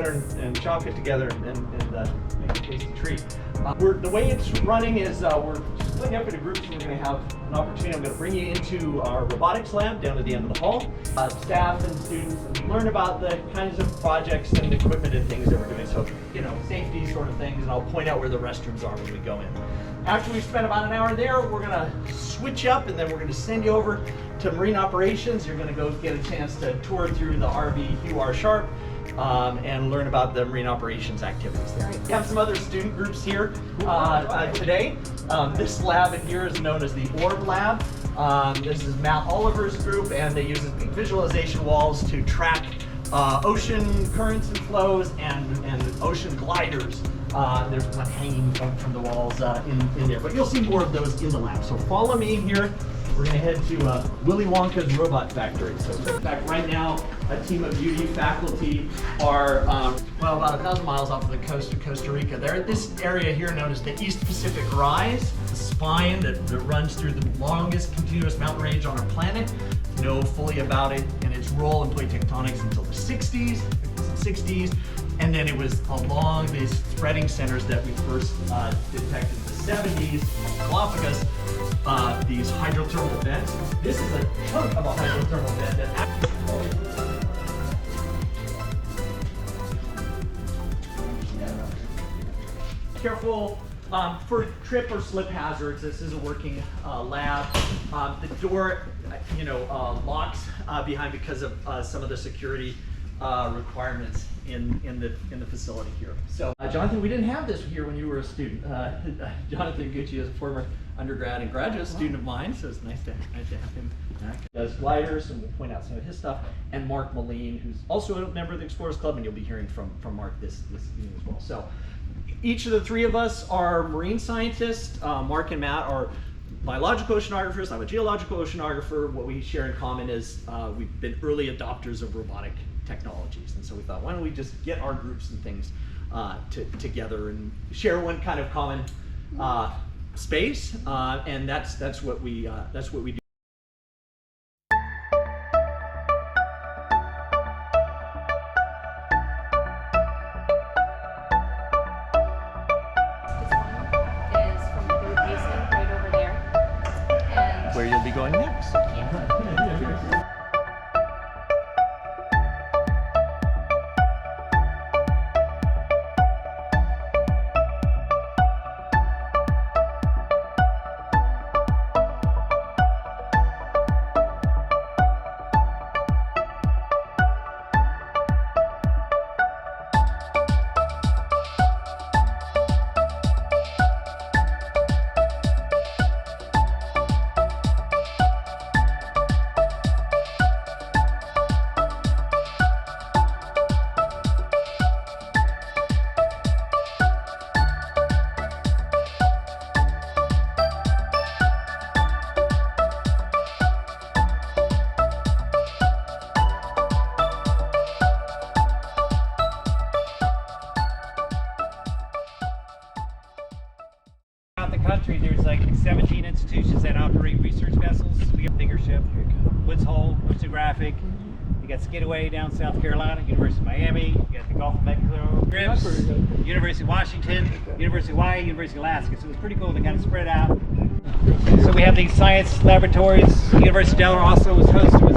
butter and chocolate together and make a tasty treat. The way it's running is we're splitting up into groups. We're going to have an opportunity. I'm going to bring you into our robotics lab down at the end of the hall. Staff and students and learn about the kinds of projects and equipment and things that we're doing. So, safety sort of things, and I'll point out where the restrooms are when we go in. After we've spent about an hour there, we're going to switch up, and then we're going to send you over to Marine Operations. You're going to go get a chance to tour through the RV Hugh R. Sharp and learn about the Marine Operations activities there. We have some other student groups here today. This lab in here is known as the Orb Lab. This is Matt Oliver's group, and they use big visualization walls to track ocean currents and flows and ocean gliders. There's one hanging from the walls in there, but you'll see more of those in the lab. So follow me here. We're going to head to Willy Wonka's Robot Factory. So in fact, right now, a team of UD faculty are about 1,000 miles off the coast of Costa Rica. They're at this area here known as the East Pacific Rise, the spine that runs through the longest continuous mountain range on our planet. Know fully about it and its role in plate tectonics until the 60s. And then it was along these spreading centers that we first detected in the 70s, Galapagos, these hydrothermal vents. This is a chunk of a hydrothermal vent that careful for trip or slip hazards. This is a working lab. The door, locks behind because of some of the security requirements in the facility here. So, Jonathan, we didn't have this here when you were a student. Jonathan Gucci is a former undergrad and graduate student of mine, so it's nice to have him back. He does gliders, and we'll point out some of his stuff. And Mark Moline, who's also a member of the Explorers Club, and you'll be hearing from Mark this evening as well. So, each of the three of us are marine scientists. Mark and Matt are biological oceanographers. I'm a geological oceanographer. What we share in common is we've been early adopters of robotic technologies, and so we thought, why don't we just get our groups and things together and share one kind of common space, and that's what we do. Where you'll be going next. Country, there's like 17 institutions that operate research vessels. We have bigger ship, Woods Hole, Oceanographic. You got Skidaway down South Carolina, University of Miami. You got the Gulf of Mexico, Grips, University of Washington, University of Hawaii, University of Alaska. So it's pretty cool to kind of spread out. So we have these science laboratories. University of Delaware also was hosted with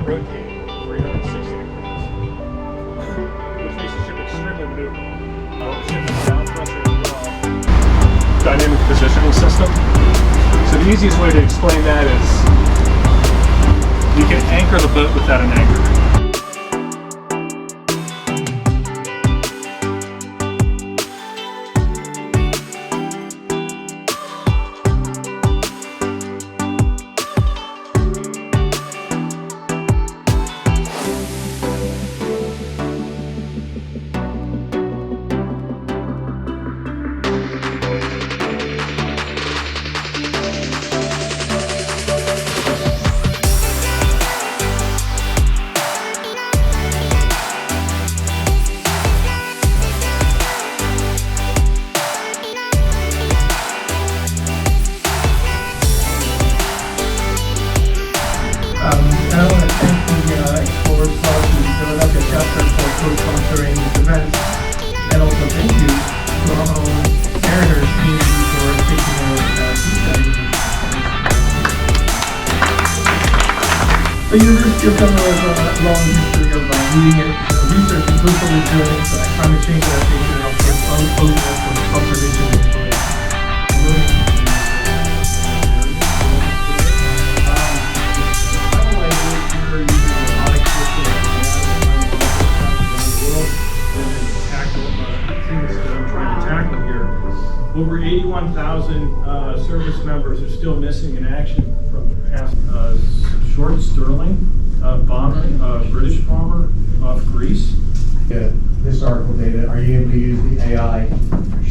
rotating 360 degrees, which makes the ship extremely maneuverable. The ship has down pressure as well. Dynamic positioning system. So the easiest way to explain that is you can anchor the boat without an anchor. And I want to thank the Explorers Club in Philadelphia chapter for co-sponsoring these events. And also thank you to our own Mariners community for taking a deep dive into this. The University of Delaware has a long history of leading in research in coastal resilience, climate change adaptation, and also conservation and exploration. Over 81,000 service members are still missing in action from past short Sterling bomber, British bomber off Greece. Historical data, are you able to use the AI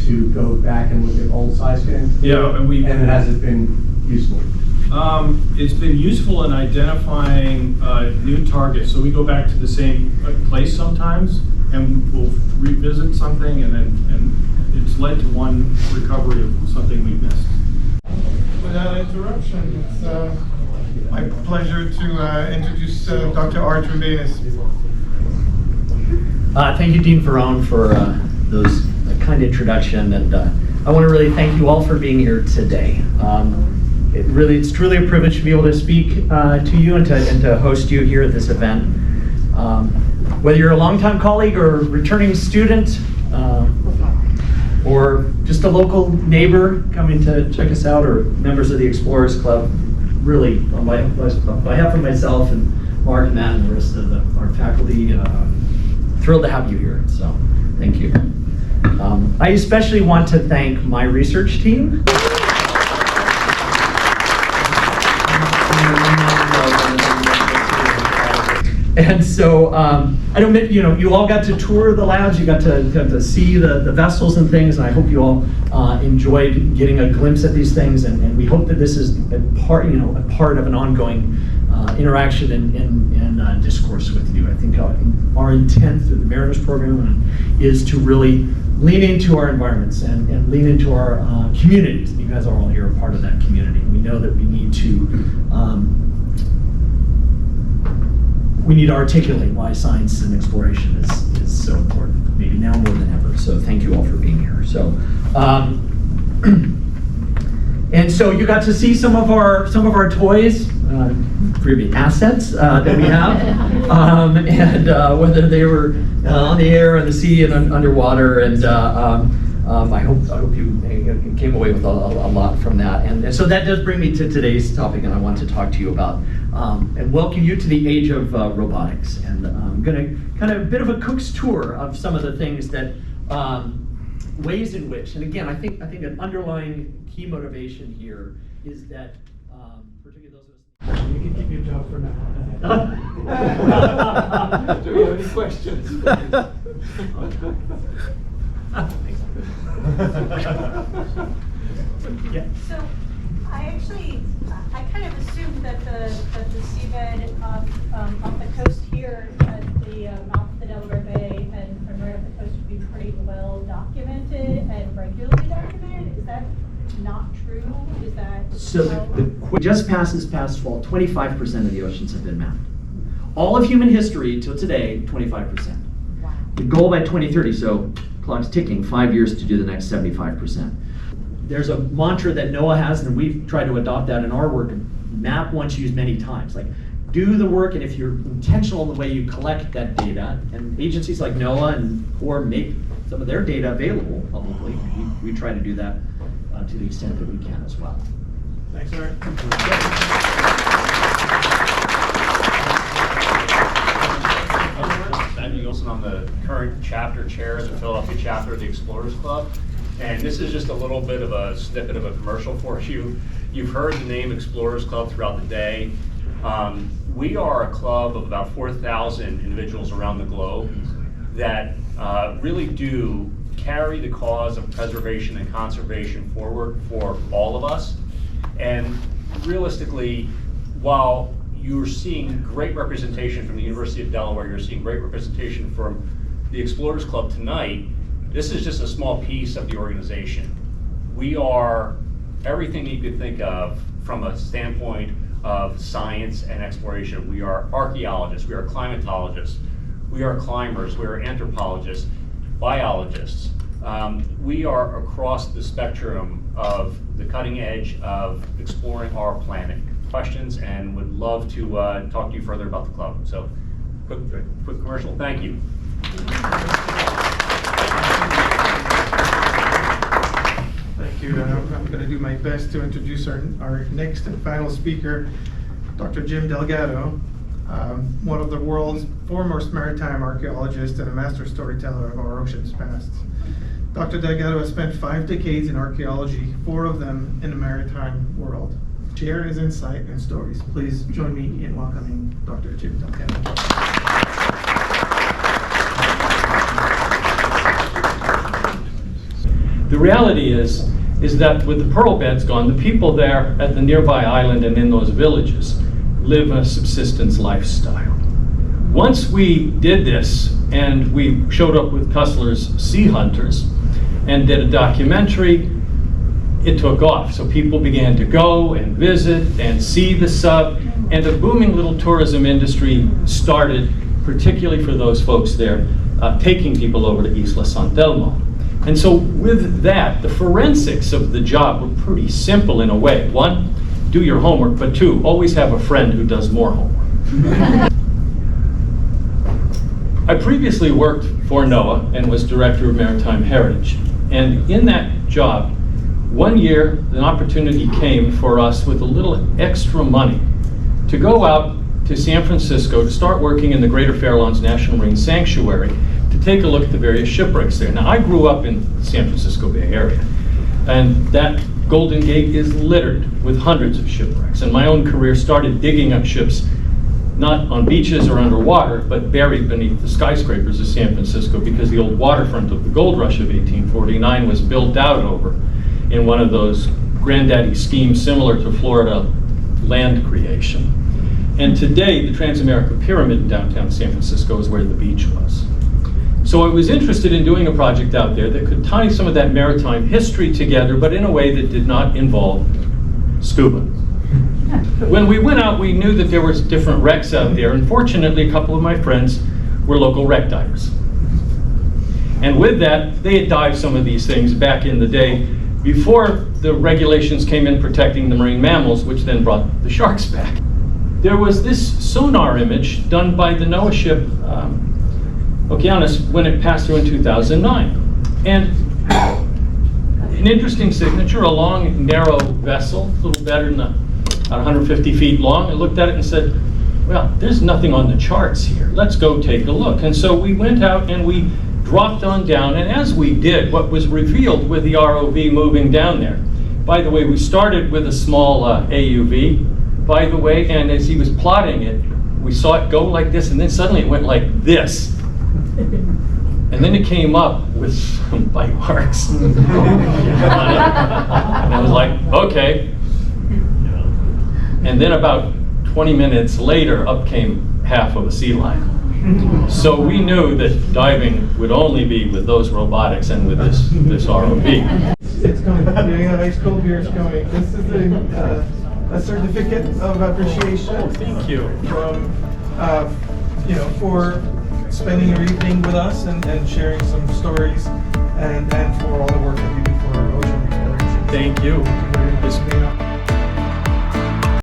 to go back and look at old size scans? Yeah, and has it been useful? It's been useful in identifying new targets. So we go back to the same place sometimes, and we'll revisit something, and it's led to one recovery of something we missed. Without interruption, it's my pleasure to introduce Dr. Art Rubanis. Thank you, Dean Ferrone, for those kind introduction, and I want to really thank you all for being here today. It's truly a privilege to be able to speak to you and to host you here at this event. Whether you're a longtime colleague or returning student, or just a local neighbor coming to check us out, or members of the Explorers Club, really, on behalf of myself and Mark, Matt, and the rest of our faculty, thrilled to have you here, so thank you. I especially want to thank my research team. And so, I know you all got to tour the labs, you got to see the vessels and things, and I hope you all enjoyed getting a glimpse at these things, and we hope that this is a part of an ongoing interaction and discourse with you. I think our intent through the Mariners program is to really lean into our environments and lean into our communities. You guys are all here a part of that community. We know that we need to articulate why science and exploration is so important, maybe now more than ever. So thank you all for being here. So, and so you got to see some of our toys, pretty assets that we have, and whether they were on the air, on the sea, and underwater, and I hope you came away with a lot from that. And so that does bring me to today's topic, and I want to talk to you about and welcome you to the age of robotics. And I'm going to kind of a bit of a cook's tour of some of the things that ways in which, and again, I think an underlying key motivation here is that particularly those of us. You can keep your job for now. Do you have any questions? Yeah. So I kind of assumed that the seabed off the coast here at the mouth of the Delaware Bay and right off the coast would be pretty well documented and regularly documented. Is that not true? Is that So just past this past fall, 25% of the oceans have been mapped. All of human history till today, 25%. Wow. The goal by 2030, so clock's ticking, 5 years to do the next 75%. There's a mantra that NOAA has, and we've tried to adopt that in our work: map once, use many times. Like, do the work and if you're intentional in the way you collect that data, and agencies like NOAA and CORE make some of their data available publicly, we try to do that to the extent that we can as well. Thanks, Art. I'm Nielsen. I'm the current chapter chair of the Philadelphia chapter of the Explorers Club. And this is just a little bit of a snippet of a commercial for you. You've heard the name Explorers Club throughout the day. We are a club of about 4,000 individuals around the globe that really do carry the cause of preservation and conservation forward for all of us. And realistically, while you're seeing great representation from the University of Delaware, you're seeing great representation from the Explorers Club tonight, this is just a small piece of the organization. We are everything you could think of from a standpoint of science and exploration. We are archaeologists, we are climatologists, we are climbers, we are anthropologists, biologists. We are across the spectrum of the cutting edge of exploring our planet. Questions, and would love to talk to you further about the club. So, quick commercial. Thank you. Thank you. I'm going to do my best to introduce our next and final speaker, Dr. Jim Delgado, one of the world's foremost maritime archaeologists and a master storyteller of our ocean's past. Dr. Delgado has spent 5 decades in archaeology, 4 of them in the maritime world. Share his insight and stories. Please join me in welcoming Dr. Jim Delgado. The reality is that with the pearl beds gone, the people there at the nearby island and in those villages live a subsistence lifestyle. Once we did this and we showed up with Cussler's Sea Hunters and did a documentary, it took off. So people began to go and visit and see the sub, and a booming little tourism industry started, particularly for those folks there, taking people over to Isla San Telmo. And so with that, the forensics of the job were pretty simple in a way. 1, do your homework, but 2, always have a friend who does more homework. I previously worked for NOAA and was Director of Maritime Heritage. And in that job, one year, an opportunity came for us with a little extra money to go out to San Francisco to start working in the Greater Farallones National Marine Sanctuary to take a look at the various shipwrecks there. Now, I grew up in the San Francisco Bay Area, and that Golden Gate is littered with hundreds of shipwrecks. And my own career started digging up ships, not on beaches or underwater, but buried beneath the skyscrapers of San Francisco, because the old waterfront of the gold rush of 1849 was built out over in one of those granddaddy schemes similar to Florida land creation. And today, the Transamerica Pyramid in downtown San Francisco is where the beach was. So I was interested in doing a project out there that could tie some of that maritime history together, but in a way that did not involve scuba. When we went out, we knew that there were different wrecks out there, and fortunately, a couple of my friends were local wreck divers. And with that, they had dived some of these things back in the day before the regulations came in protecting the marine mammals, which then brought the sharks back. There was this sonar image done by the NOAA ship Okeanos when it passed through in 2009. And an interesting signature, a long, narrow vessel, a little better than about 150 feet long. I looked at it and said, well, there's nothing on the charts here. Let's go take a look. And so we went out and we dropped on down, and as we did, what was revealed with the ROV moving down there. By the way, we started with a small AUV, by the way, and as he was plotting it, we saw it go like this, and then suddenly it went like this. And then it came up with some bite marks on it. And I was like, okay. And then about 20 minutes later, up came half of a sea lion. So we knew that diving would only be with those robotics and with this ROV. It's coming. Getting a nice cold beer is coming. This is a certificate of appreciation. Oh, thank you. From, for spending your evening with us and sharing some stories, and for all the work that you do for ocean exploration. Thank you. Thank you very much.